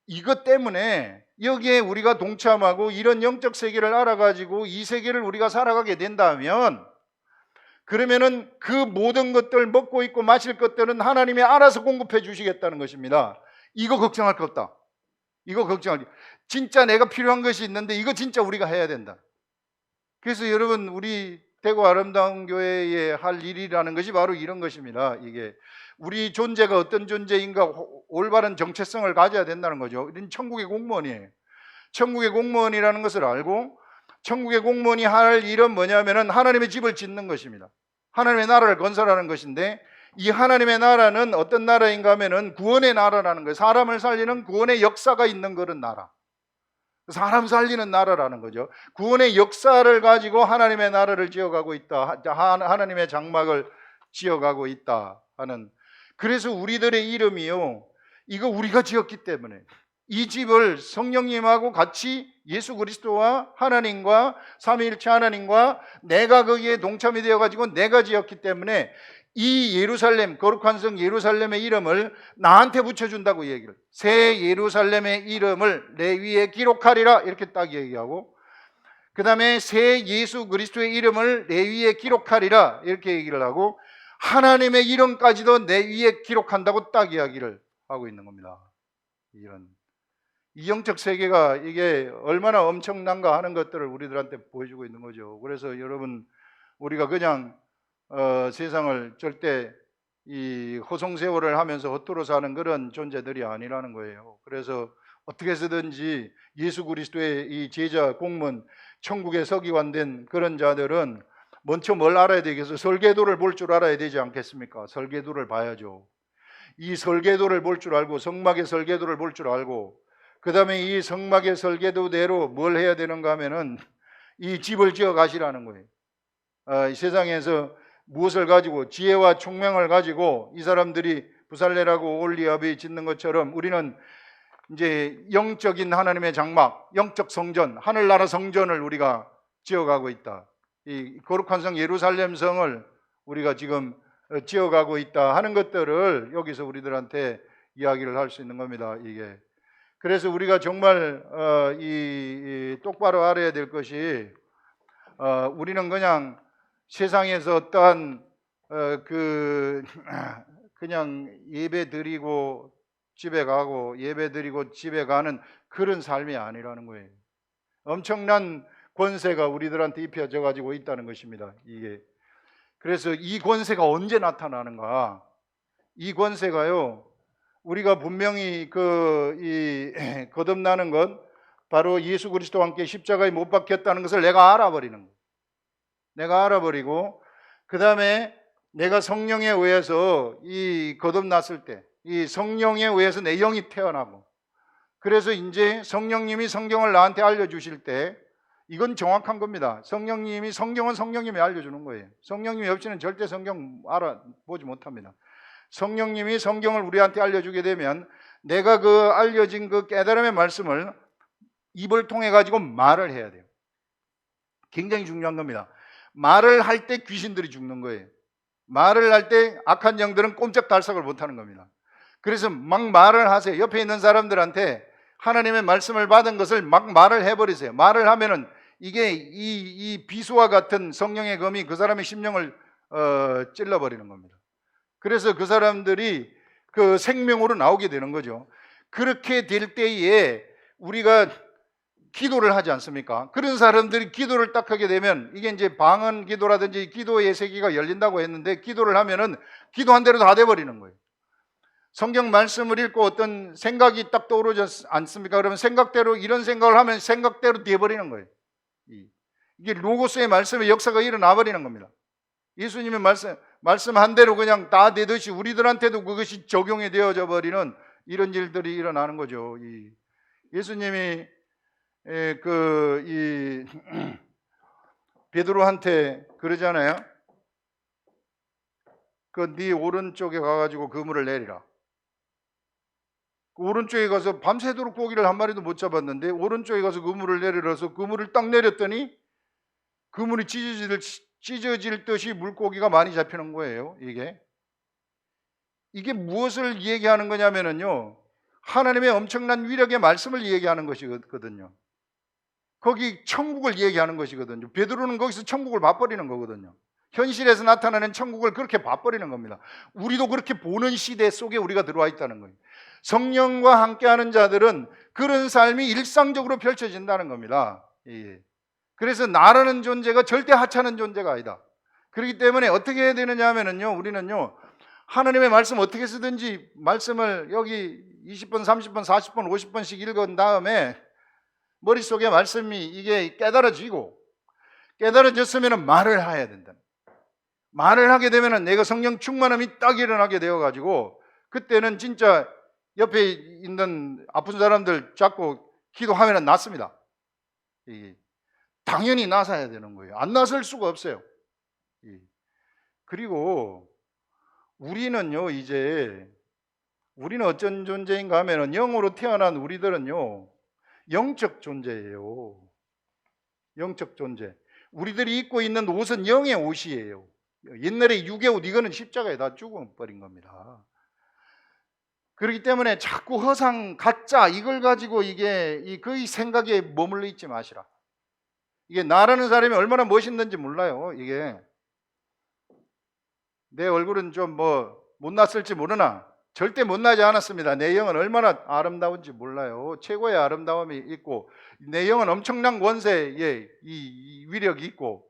이것 때문에 여기에 우리가 동참하고 이런 영적 세계를 알아가지고 이 세계를 우리가 살아가게 된다면, 그러면은 그 모든 것들, 먹고 있고 마실 것들은 하나님이 알아서 공급해 주시겠다는 것입니다. 이거 걱정할 거 없다. 진짜 내가 필요한 것이 있는데 이거 진짜 우리가 해야 된다. 그래서 여러분, 우리 대구 아름다운 교회에 할 일이라는 것이 바로 이런 것입니다. 이게 우리 존재가 어떤 존재인가 올바른 정체성을 가져야 된다는 거죠. 우리는 천국의 공무원이에요. 천국의 공무원이라는 것을 알고, 천국의 공무원이 할 일은 뭐냐면은 하나님의 집을 짓는 것입니다. 하나님의 나라를 건설하는 것인데, 이 하나님의 나라는 어떤 나라인가 하면은 구원의 나라라는 거예요. 사람을 살리는 구원의 역사가 있는 그런 나라. 사람 살리는 나라라는 거죠. 구원의 역사를 가지고 하나님의 나라를 지어가고 있다. 하나님의 장막을 지어가고 있다 하는. 그래서 우리들의 이름이요, 이거 우리가 지었기 때문에 이 집을 성령님하고 같이 예수 그리스도와 하나님과 삼위일체 하나님과 내가 거기에 동참이 되어가지고 내가 지었기 때문에 이 예루살렘, 거룩한 성 예루살렘의 이름을 나한테 붙여준다고 얘기를. 새 예루살렘의 이름을 내 위에 기록하리라 이렇게 딱 얘기하고, 그 다음에 새 예수 그리스도의 이름을 내 위에 기록하리라 이렇게 얘기를 하고, 하나님의 이름까지도 내 위에 기록한다고 딱 이야기를 하고 있는 겁니다. 이런 이 영적 세계가 이게 얼마나 엄청난가 하는 것들을 우리들한테 보여주고 있는 거죠. 그래서 여러분, 우리가 그냥 세상을 절대 이 호송세월을 하면서 헛도로 사는 그런 존재들이 아니라는 거예요. 그래서 어떻게 해서든지 예수 그리스도의 이 제자 공문, 천국의 서기관된 그런 자들은 먼저 뭘 알아야 되겠어요? 설계도를 볼 줄 알아야 되지 않겠습니까? 설계도를 봐야죠. 이 설계도를 볼 줄 알고, 성막의 설계도를 볼 줄 알고, 그 다음에 이 성막의 설계도대로 뭘 해야 되는가 하면은 이 집을 지어 가시라는 거예요. 이 세상에서 무엇을 가지고, 지혜와 총명을 가지고 이 사람들이 부살레라고 올리압이 짓는 것처럼 우리는 이제 영적인 하나님의 장막, 영적 성전, 하늘나라 성전을 우리가 지어가고 있다. 이 거룩한 성 예루살렘 성을 우리가 지금 지어가고 있다 하는 것들을 여기서 우리들한테 이야기를 할 수 있는 겁니다. 이게 그래서 우리가 정말 똑바로 알아야 될 것이, 우리는 그냥 세상에서 어떠한 그냥 예배 드리고 집에 가고 예배 드리고 집에 가는 그런 삶이 아니라는 거예요. 엄청난 권세가 우리들한테 입혀져 가지고 있다는 것입니다. 이게 그래서 이 권세가 언제 나타나는가? 이 권세가요, 우리가 분명히 거듭나는 것, 바로 예수 그리스도와 함께 십자가에 못 박혔다는 것을 내가 알아버리는 거예요. 내가 알아버리고, 그 다음에 내가 성령에 의해서 이 거듭났을 때, 이 성령에 의해서 내 영이 태어나고, 그래서 이제 성령님이 성경을 나한테 알려주실 때, 이건 정확한 겁니다. 성령님은 성령님이 알려주는 거예요. 성령님이 없이는 절대 성경 알아보지 못합니다. 성령님이 성경을 우리한테 알려주게 되면 내가 그 알려진 그 깨달음의 말씀을 입을 통해 가지고 말을 해야 돼요. 굉장히 중요한 겁니다. 말을 할 때 귀신들이 죽는 거예요. 말을 할 때 악한 영들은 꼼짝달싹을 못하는 겁니다. 그래서 막 말을 하세요. 옆에 있는 사람들한테 하나님의 말씀을 받은 것을 막 말을 해버리세요. 말을 하면은 이게 이 비수와 같은 성령의 검이 그 사람의 심령을 찔러버리는 겁니다. 그래서 그 사람들이 그 생명으로 나오게 되는 거죠. 그렇게 될 때에 우리가 기도를 하지 않습니까? 그런 사람들이 기도를 딱 하게 되면, 이게 이제 방언 기도라든지 기도의 세계가 열린다고 했는데, 기도를 하면은 기도한 대로 다 돼버리는 거예요. 성경 말씀을 읽고 어떤 생각이 딱 떠오르지 않습니까? 그러면 생각대로, 이런 생각을 하면 생각대로 돼버리는 거예요. 이게 로고스의 말씀의 역사가 일어나 버리는 겁니다. 예수님의 말씀한 대로 그냥 다 되듯이 우리들한테도 그것이 적용이 되어져 버리는 이런 일들이 일어나는 거죠. 예수님이 베드로한테 그러잖아요. 네 오른쪽에 가가지고 그물을 내리라. 그 오른쪽에 가서 밤새도록 고기를 한 마리도 못 잡았는데, 오른쪽에 가서 그물을 내리라서 그물을 딱 내렸더니 그물이 찢어질 듯이 물고기가 많이 잡히는 거예요. 이게 무엇을 얘기하는 거냐면요, 하나님의 엄청난 위력의 말씀을 얘기하는 것이거든요. 거기 천국을 얘기하는 것이거든요. 베드로는 거기서 천국을 봐버리는 거거든요. 현실에서 나타나는 천국을 그렇게 봐버리는 겁니다. 우리도 그렇게 보는 시대 속에 우리가 들어와 있다는 거예요. 성령과 함께하는 자들은 그런 삶이 일상적으로 펼쳐진다는 겁니다. 그래서 나라는 존재가 절대 하찮은 존재가 아니다. 그렇기 때문에 어떻게 해야 되느냐 하면은요, 우리는요, 하나님의 말씀 어떻게 쓰든지 말씀을 여기 20번, 30번, 40번, 50번씩 읽은 다음에 머릿속에 말씀이 이게 깨달아지고, 깨달아졌으면 말을 해야 된다. 말을 하게 되면은 내가 성령 충만함이 딱 일어나게 되어 가지고 그때는 진짜 옆에 있는 아픈 사람들 잡고 기도하면은 낫습니다. 당연히 나서야 되는 거예요. 안 나설 수가 없어요. 그리고 우리는요, 이제 우리는 어떤 존재인가 하면은 영으로 태어난 우리들은요, 영적 존재예요. 영적 존재. 우리들이 입고 있는 옷은 영의 옷이에요. 옛날에 육의 옷, 이거는 십자가에 다 죽어버린 겁니다. 그렇기 때문에 자꾸 허상, 가짜 이걸 가지고 이게 그 생각에 머물러 있지 마시라. 이게 나라는 사람이 얼마나 멋있는지 몰라요. 이게 내 얼굴은 좀 못났을지 모르나 절대 못나지 않았습니다. 내 영은 얼마나 아름다운지 몰라요. 최고의 아름다움이 있고 내 영은 엄청난 권세의 이 위력이 있고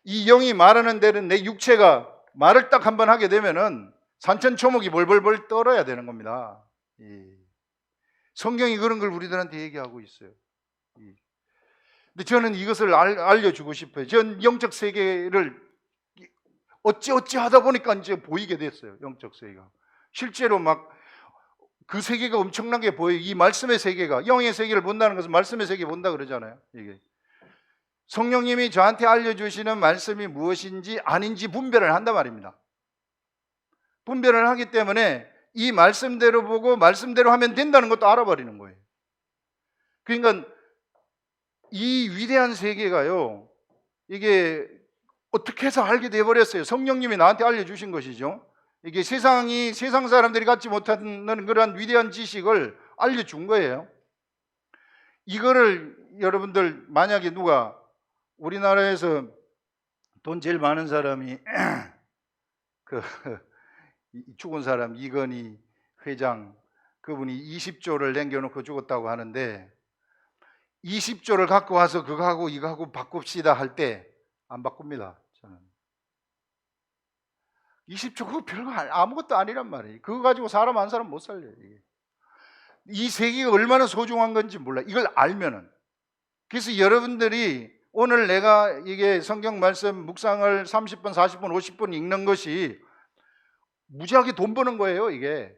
이 영이 말하는 데는 내 육체가 말을 딱 한번 하게 되면은 산천초목이 벌벌벌 떨어야 되는 겁니다. 성경이 그런 걸 우리들한테 얘기하고 있어요. 근데 저는 이것을 알려주고 싶어요. 전 영적 세계를 어찌 하다 보니까 이제 보이게 됐어요. 영적 세계가. 실제로 막 그 세계가 엄청나게 보여요. 이 말씀의 세계가. 영의 세계를 본다는 것은 말씀의 세계 본다 그러잖아요. 이게 성령님이 저한테 알려주시는 말씀이 무엇인지 아닌지 분별을 한단 말입니다. 분별을 하기 때문에 이 말씀대로 보고 말씀대로 하면 된다는 것도 알아버리는 거예요. 그러니까 이 위대한 세계가요, 이게 어떻게 해서 알게 돼버렸어요. 성령님이 나한테 알려주신 것이죠. 이게 세상 사람들이 갖지 못하는 그런 위대한 지식을 알려준 거예요. 이거를 여러분들 만약에 누가 우리나라에서 돈 제일 많은 사람이 그 죽은 사람 이건희 회장, 그분이 20조를 남겨놓고 죽었다고 하는데 20조를 갖고 와서 그거하고 이거하고 바꿉시다 할 때 안 바꿉니다. 저는 20조 그거 별거 아무것도 아니란 말이에요. 그거 가지고 사람 한 사람 못 살려요. 이 세계가 얼마나 소중한 건지 몰라. 이걸 알면은. 그래서 여러분들이 오늘 내가 이게 성경 말씀 묵상을 30분, 40분, 50분 읽는 것이 무지하게 돈 버는 거예요. 이게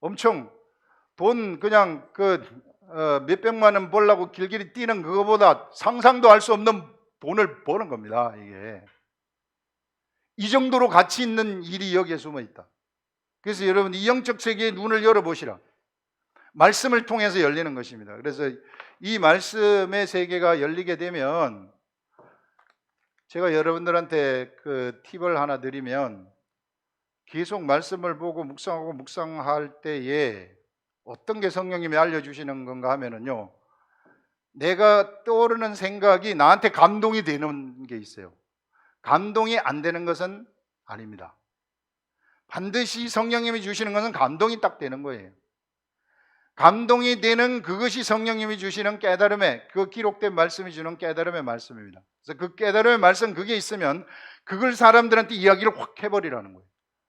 엄청 돈 그냥 몇백만 원 벌려고 길길이 뛰는 그거보다 상상도 할 수 없는 돈을 버는 겁니다. 이게 이 정도로 가치 있는 일이 여기에 숨어 있다. 그래서 여러분 이 영적 세계의 눈을 열어보시라. 말씀을 통해서 열리는 것입니다. 그래서 이 말씀의 세계가 열리게 되면 제가 여러분들한테 그 팁을 하나 드리면 계속 말씀을 보고 묵상하고 묵상할 때에 어떤 게 성령님이 알려주시는 건가 하면은요, 내가 떠오르는 생각이 나한테 감동이 되는 게 있어요. 감동이 안 되는 것은 아닙니다. 반드시 성령님이 주시는 것은 감동이 딱 되는 거예요. 감동이 되는 그것이 성령님이 주시는 깨달음의, 그 기록된 말씀이 주는 깨달음의 말씀입니다. 그래서 그 깨달음의 말씀 그게 있으면 그걸 사람들한테 이야기를 확 해버리라는 거예요.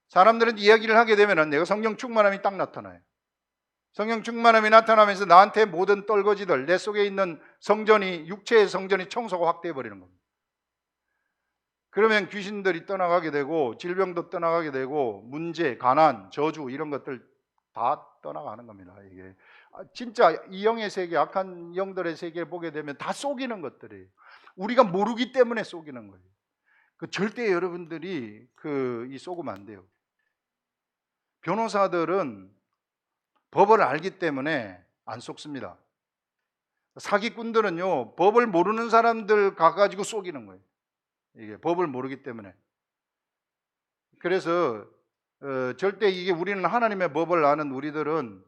사람들한테 이야기를 하게 되면 내가 성령 충만함이 딱 나타나요. 성령 충만함이 나타나면서 나한테 모든 떨거지들, 내 속에 있는 성전이, 육체의 성전이 청소가 확 돼버리는 겁니다. 그러면 귀신들이 떠나가게 되고 질병도 떠나가게 되고 문제, 가난, 저주 이런 것들 다 떠나가는 겁니다. 이게 진짜 이 영의 세계, 악한 영들의 세계를 보게 되면 다 속이는 것들이에요. 우리가 모르기 때문에 속이는 거예요. 절대 여러분들이 이 속으면 안 돼요. 변호사들은 법을 알기 때문에 안 속습니다. 사기꾼들은요, 법을 모르는 사람들 가가지고 속이는 거예요. 이게 법을 모르기 때문에. 그래서 절대 이게 우리는 하나님의 법을 아는 우리들은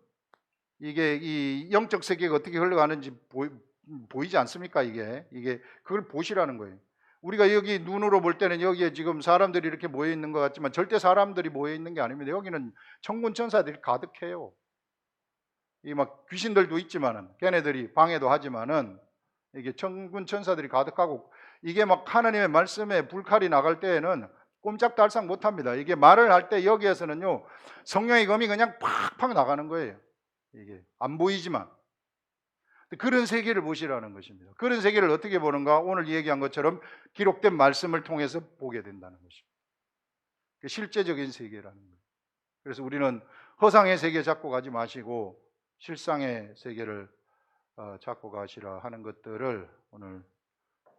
이게 이 영적 세계가 어떻게 흘러가는지 보이지 않습니까? 이게 그걸 보시라는 거예요. 우리가 여기 눈으로 볼 때는 여기에 지금 사람들이 이렇게 모여 있는 것 같지만 절대 사람들이 모여 있는 게 아닙니다. 여기는 천군 천사들이 가득해요. 이 막 귀신들도 있지만은 걔네들이 방해도 하지만은 이게 천군 천사들이 가득하고 이게 막 하나님의 말씀에 불칼이 나갈 때에는 꼼짝달싹 못합니다. 이게 말을 할 때 여기에서는요 성령의 검이 그냥 팍팍 나가는 거예요. 이게 안 보이지만 그런 세계를 보시라는 것입니다. 그런 세계를 어떻게 보는가? 오늘 얘기한 것처럼 기록된 말씀을 통해서 보게 된다는 것입니다. 그 실제적인 세계라는 거예요. 그래서 우리는 허상의 세계 잡고 가지 마시고 실상의 세계를 잡고 가시라 하는 것들을 오늘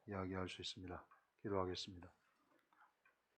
이야기할 수 있습니다. 기도하겠습니다.